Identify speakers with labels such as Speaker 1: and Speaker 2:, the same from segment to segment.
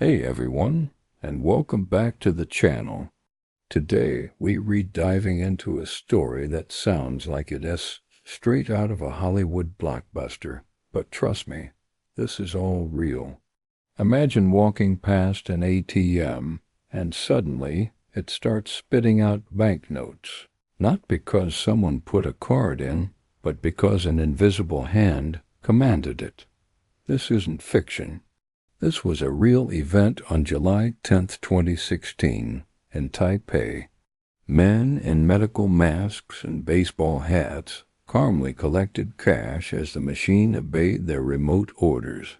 Speaker 1: Hey everyone, and welcome back to the channel. Today we're diving into a story that sounds like it's straight out of a Hollywood blockbuster, but trust me, this is all real. Imagine walking past an ATM and suddenly it starts spitting out banknotes, not because someone put a card in, but because an invisible hand commanded it. This isn't fiction. This was a real event on July 10, 2016, in Taipei. Men in medical masks and baseball hats calmly collected cash as the machine obeyed their remote orders.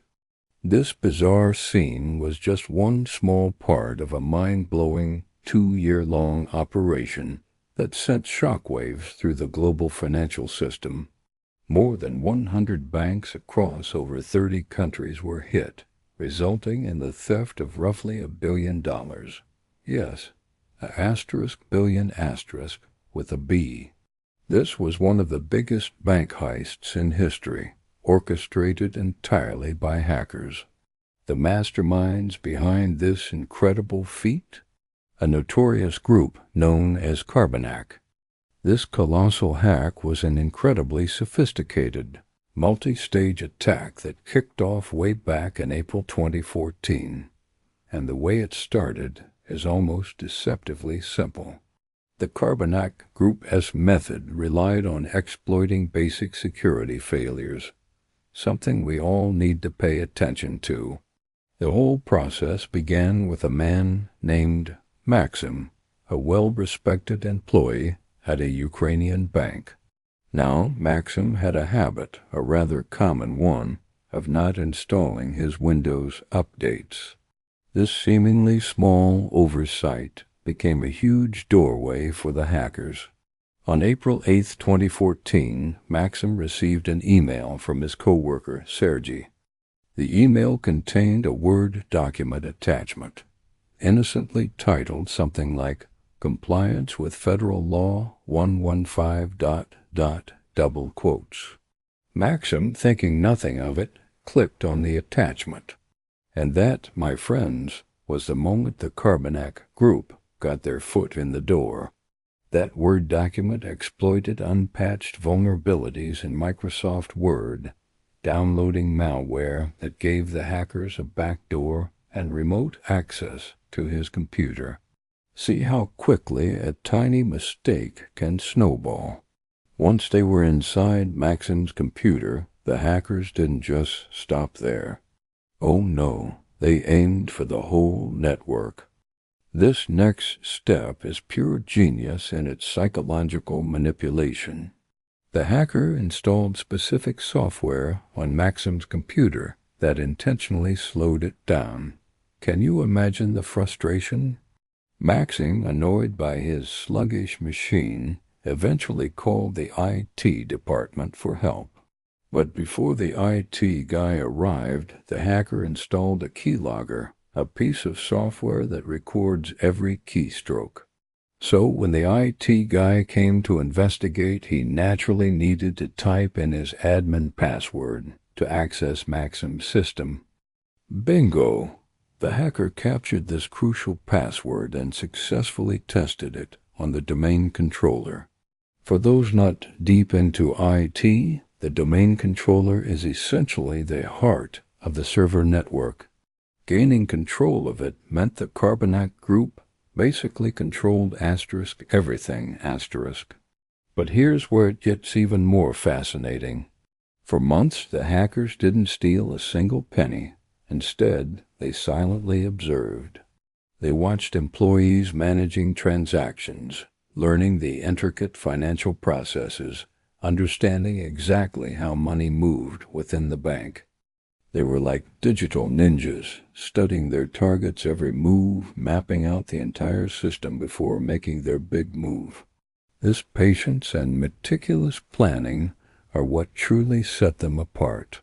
Speaker 1: This bizarre scene was just one small part of a mind-blowing 2-year-long operation that sent shockwaves through the global financial system. More than 100 banks across over 30 countries were hit, resulting in the theft of roughly $1 billion. Yes, billion with a B. This was one of the biggest bank heists in history, orchestrated entirely by hackers. The masterminds behind this incredible feat? A notorious group known as Carbanak. This colossal hack was an incredibly sophisticated, multi-stage attack that kicked off way back in April 2014, and the way it started is almost deceptively simple. The Carbanak Group's method relied on exploiting basic security failures, something we all need to pay attention to. The whole process began with a man named Maxim, a well-respected employee at a Ukrainian bank. Now, Maxim had a habit, a rather common one, of not installing his Windows updates. This seemingly small oversight became a huge doorway for the hackers. On April 8, 2014, Maxim received an email from his coworker, Sergey. The email contained a Word document attachment, innocently titled something like Compliance with Federal Law 115... double quotes. Maxim, thinking nothing of it, clicked on the attachment. And that, my friends, was the moment the Carbanak Group got their foot in the door. That Word document exploited unpatched vulnerabilities in Microsoft Word, downloading malware that gave the hackers a backdoor and remote access to his computer. See how quickly a tiny mistake can snowball. Once they were inside Maxim's computer, the hackers didn't just stop there. Oh no, they aimed for the whole network. This next step is pure genius in its psychological manipulation. The hacker installed specific software on Maxim's computer that intentionally slowed it down. Can you imagine the frustration? Maxim, annoyed by his sluggish machine, eventually called the IT department for help. But before the IT guy arrived, the hacker installed a Keylogger, a piece of software that records every keystroke. So when the IT guy came to investigate, he naturally needed to type in his admin password to access Maxim's system. Bingo! The hacker captured this crucial password and successfully tested it on the domain controller. For those not deep into IT, the domain controller is essentially the heart of the server network. Gaining control of it meant the Carbanak Group basically controlled everything. But here's where it gets even more fascinating. For months, the hackers didn't steal a single penny. Instead, they silently observed. They watched employees managing transactions, learning the intricate financial processes, understanding exactly how money moved within the bank. They were like digital ninjas, studying their target's every move, mapping out the entire system before making their big move. This patience and meticulous planning are what truly set them apart.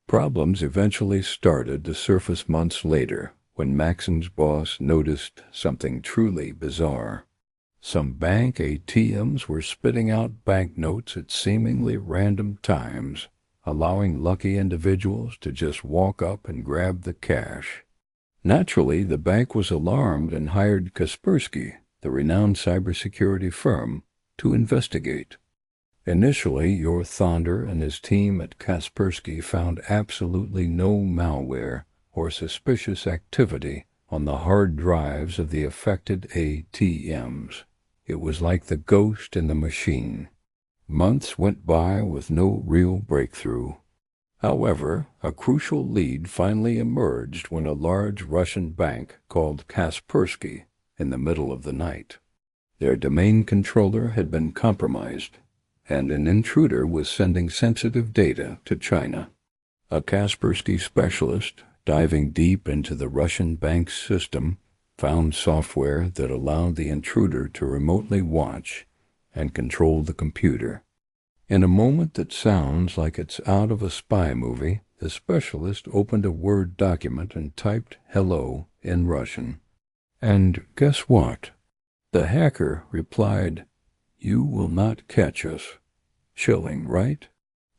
Speaker 1: Problems eventually started to surface months later when Maxim's boss noticed something truly bizarre. Some bank ATMs were spitting out banknotes at seemingly random times, allowing lucky individuals to just walk up and grab the cash. Naturally, the bank was alarmed and hired Kaspersky, the renowned cybersecurity firm, to investigate. Initially, your Thonder and his team at Kaspersky found absolutely no malware or suspicious activity on the hard drives of the affected ATMs. It was like the ghost in the machine. Months went by with no real breakthrough. However, a crucial lead finally emerged when a large Russian bank called Kaspersky in the middle of the night. Their domain controller had been compromised, and an intruder was sending sensitive data to China. A Kaspersky specialist, diving deep into the Russian bank's system, found software that allowed the intruder to remotely watch and control the computer. In a moment that sounds like it's out of a spy movie, the specialist opened a Word document and typed "hello" in Russian. And guess what? The hacker replied, "You will not catch us." Chilling, right?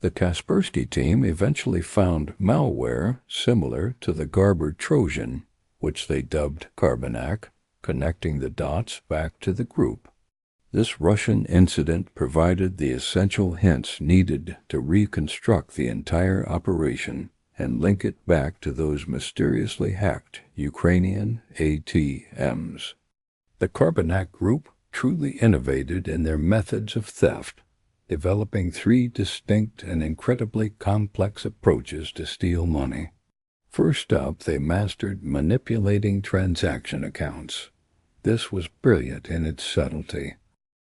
Speaker 1: The Kaspersky team eventually found malware similar to the Garber Trojan, which they dubbed Carbanak, connecting the dots back to the group. This Russian incident provided the essential hints needed to reconstruct the entire operation and link it back to those mysteriously hacked Ukrainian ATMs. The Carbanak group truly innovated in their methods of theft, developing 3 distinct and incredibly complex approaches to steal money. First up, they mastered manipulating transaction accounts. This was brilliant in its subtlety.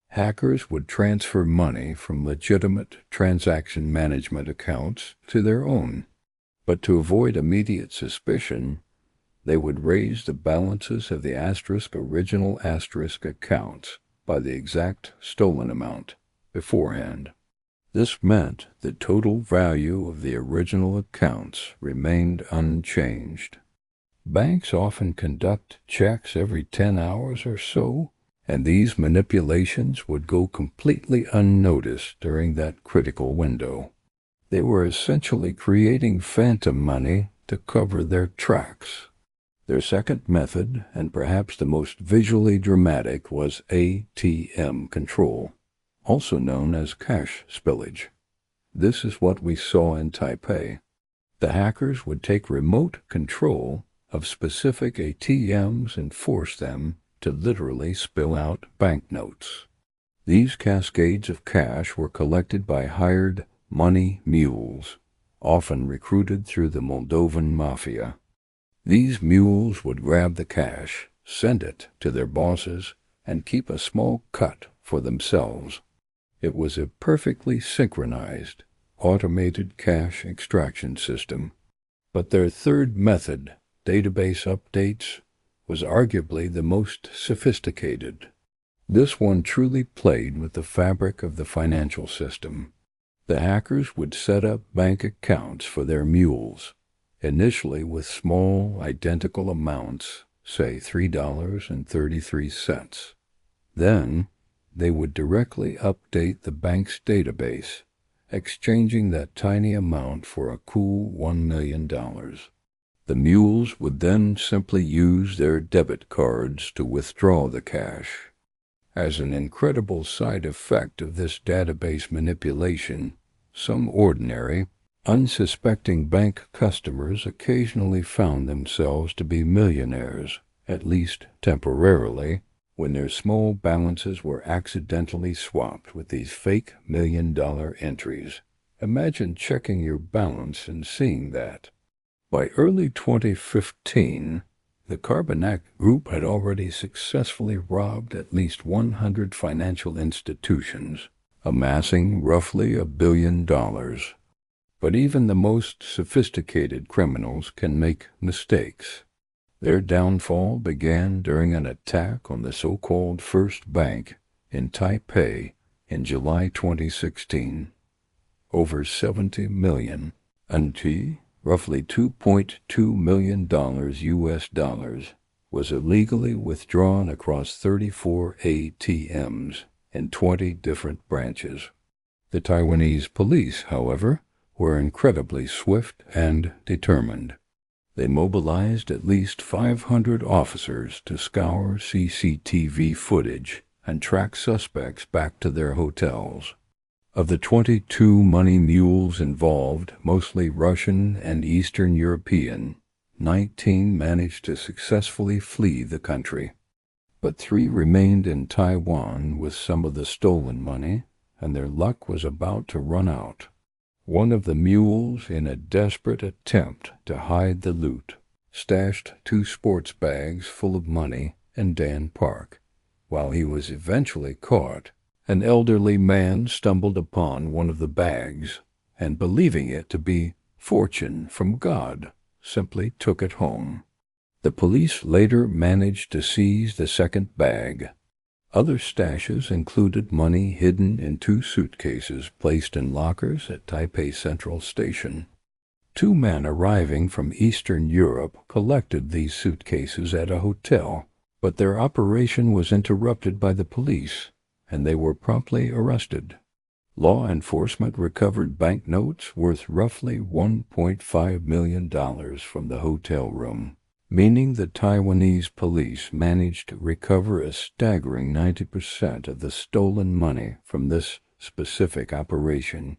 Speaker 1: Hackers would transfer money from legitimate transaction management accounts to their own, but to avoid immediate suspicion, they would raise the balances of the original accounts by the exact stolen amount beforehand. This meant the total value of the original accounts remained unchanged. Banks often conduct checks every 10 hours or so, and these manipulations would go completely unnoticed during that critical window. They were essentially creating phantom money to cover their tracks. Their second method, and perhaps the most visually dramatic, was ATM control, also known as cash spillage. This is what we saw in Taipei. The hackers would take remote control of specific ATMs and force them to literally spill out banknotes. These cascades of cash were collected by hired money mules, often recruited through the Moldovan mafia. These mules would grab the cash, send it to their bosses, and keep a small cut for themselves. It was a perfectly synchronized, automated cash extraction system. But their third method, database updates, was arguably the most sophisticated. This one truly played with the fabric of the financial system. The hackers would set up bank accounts for their mules, initially with small, identical amounts, say $3.33. Then, they would directly update the bank's database, exchanging that tiny amount for a cool $1 million. The mules would then simply use their debit cards to withdraw the cash. As an incredible side effect of this database manipulation, some ordinary, unsuspecting bank customers occasionally found themselves to be millionaires, at least temporarily, when their small balances were accidentally swapped with these fake $1 million entries. Imagine checking your balance and seeing that. By early 2015, the Carbanak group had already successfully robbed at least 100 financial institutions, amassing roughly $1 billion. But even the most sophisticated criminals can make mistakes. Their downfall began during an attack on the so-called First Bank in Taipei in July 2016. Over $70 million NT, roughly $2.2 million US dollars, was illegally withdrawn across 34 ATMs in 20 different branches. The Taiwanese police, however, were incredibly swift and determined. They mobilized at least 500 officers to scour CCTV footage and track suspects back to their hotels. Of the 22 money mules involved, mostly Russian and Eastern European, 19 managed to successfully flee the country. But 3 remained in Taiwan with some of the stolen money, and their luck was about to run out. One of the mules, in a desperate attempt to hide the loot, stashed 2 sports bags full of money in Dan Park. While he was eventually caught, an elderly man stumbled upon one of the bags, and believing it to be fortune from God, simply took it home. The police later managed to seize the second bag. Other stashes included money hidden in 2 suitcases placed in lockers at Taipei Central Station. 2 men arriving from Eastern Europe collected these suitcases at a hotel, but their operation was interrupted by the police, and they were promptly arrested. Law enforcement recovered banknotes worth roughly $1.5 million from the hotel room, meaning the Taiwanese police managed to recover a staggering 90% of the stolen money from this specific operation.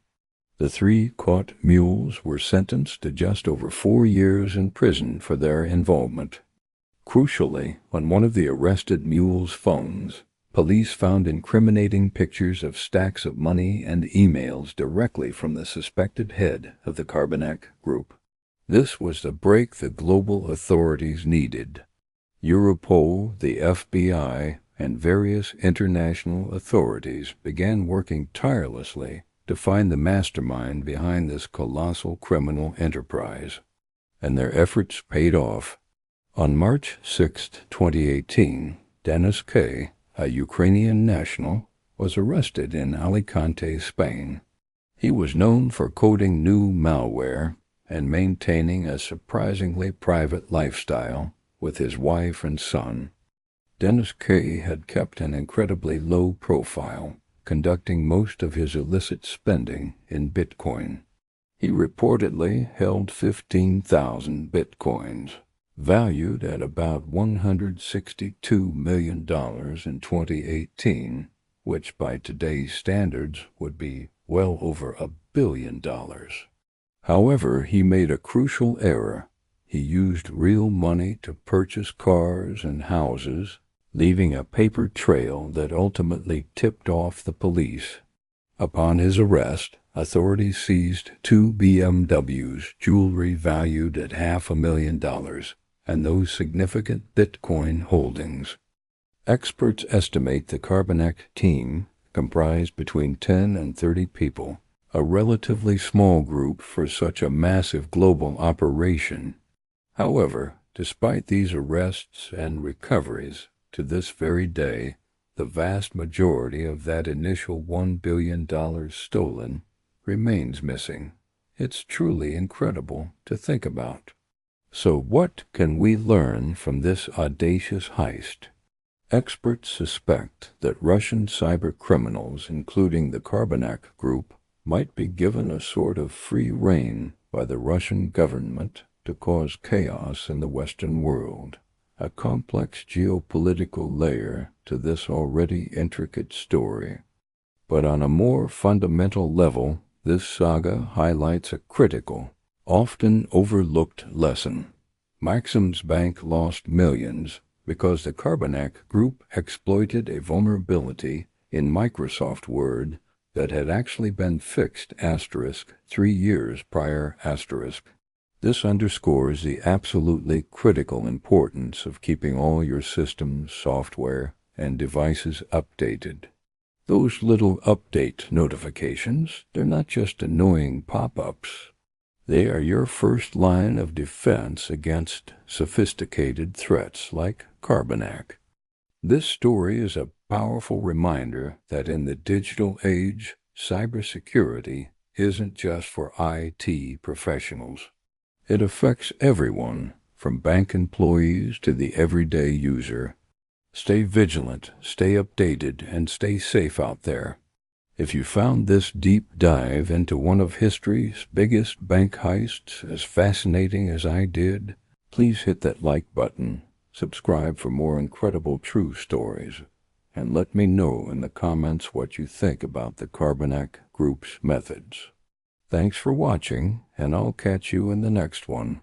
Speaker 1: The 3 caught mules were sentenced to just over 4 years in prison for their involvement. Crucially, on one of the arrested mules' phones, police found incriminating pictures of stacks of money and emails directly from the suspected head of the Carbanak group. This was the break the global authorities needed. Europol, the FBI, and various international authorities began working tirelessly to find the mastermind behind this colossal criminal enterprise. And their efforts paid off. On March 6, 2018, Denis K., a Ukrainian national, was arrested in Alicante, Spain. He was known for coding new malware and maintaining a surprisingly private lifestyle with his wife and son. Denis K. had kept an incredibly low profile, conducting most of his illicit spending in Bitcoin. He reportedly held 15,000 Bitcoins, valued at about $162 million in 2018, which by today's standards would be well over $1 billion. However, he made a crucial error. He used real money to purchase cars and houses, leaving a paper trail that ultimately tipped off the police. Upon his arrest, authorities seized 2 BMWs, jewelry valued at $500,000, and those significant Bitcoin holdings. Experts estimate the Carbanak team comprised between 10 and 30 people, a relatively small group for such a massive global operation. However, despite these arrests and recoveries, to this very day, the vast majority of that initial $1 billion stolen remains missing. It's truly incredible to think about. So what can we learn from this audacious heist? Experts suspect that Russian cybercriminals, including the Carbanak group, might be given a sort of free rein by the Russian government to cause chaos in the Western world, a complex geopolitical layer to this already intricate story. But on a more fundamental level, this saga highlights a critical, often overlooked lesson. Maxim's bank lost millions because the Carbanak group exploited a vulnerability in Microsoft Word that had actually been fixed * 3 years prior *. This underscores the absolutely critical importance of keeping all your systems, software, and devices updated. Those little update notifications, they're not just annoying pop-ups. They are your first line of defense against sophisticated threats like Carbanak. This story is a powerful reminder that in the digital age, cybersecurity isn't just for IT professionals. It affects everyone, from bank employees to the everyday user. Stay vigilant, stay updated, and stay safe out there. If you found this deep dive into one of history's biggest bank heists as fascinating as I did, Please hit that like button, subscribe for more incredible true stories, and let me know in the comments what you think about the Carbanak group's methods. Thanks for watching, and I'll catch you in the next one.